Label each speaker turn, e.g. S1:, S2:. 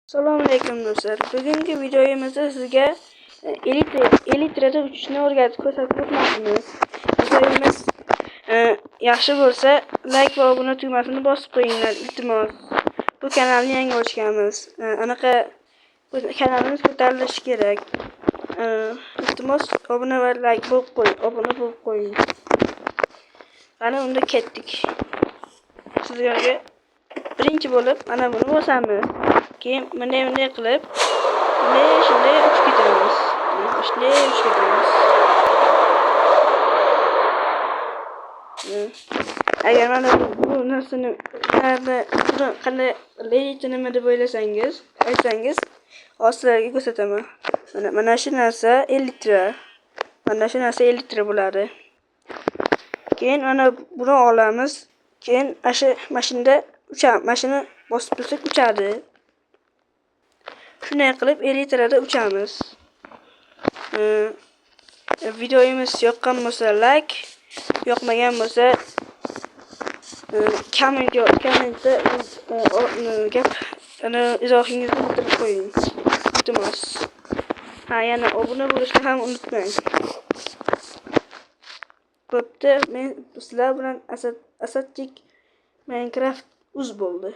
S1: Assalomu alaykum do'stlar. Bugungi videomizda sizga elitrada uchishni o'rgatib ko'rsatib o'tmoqchimiz. Videomiz yaxshi bo'lsa, like va obuna tugmasini bosib qo'yinglar, iltimos. Bu kanalni yangi ochganmiz. Anaqa kanalimiz ko'tarilishi kerak. Iltimos obuna va like obuna bo'lib qo'ying. Ana unda ketdik. Sizlarga birinchi bo'lib mana buni bosamiz. Keyin bunday qilib shunday uchib ketamiz. Agar mana bu narsani qanday nima deb aytsangiz, hozirlarga ko'rsataman. Mana shu narsa 50 litr. Mana shu narsa 50 litr bo'ladi. Keyin mana buni olamiz. Keyin mashinada mashina bosib tursak uchadi. Shunday qilib 50 litrada uchamiz. Videomiz yoqqan bo'lsa like, yoqmagan bo'lsa kommentda izohingizni bildirib qo'ying. Iltimos. Yana obuna bo'lishni ham unutmang. Bo'pti, men sizlar bilan Asadchik Minecraft uz bo'ldi.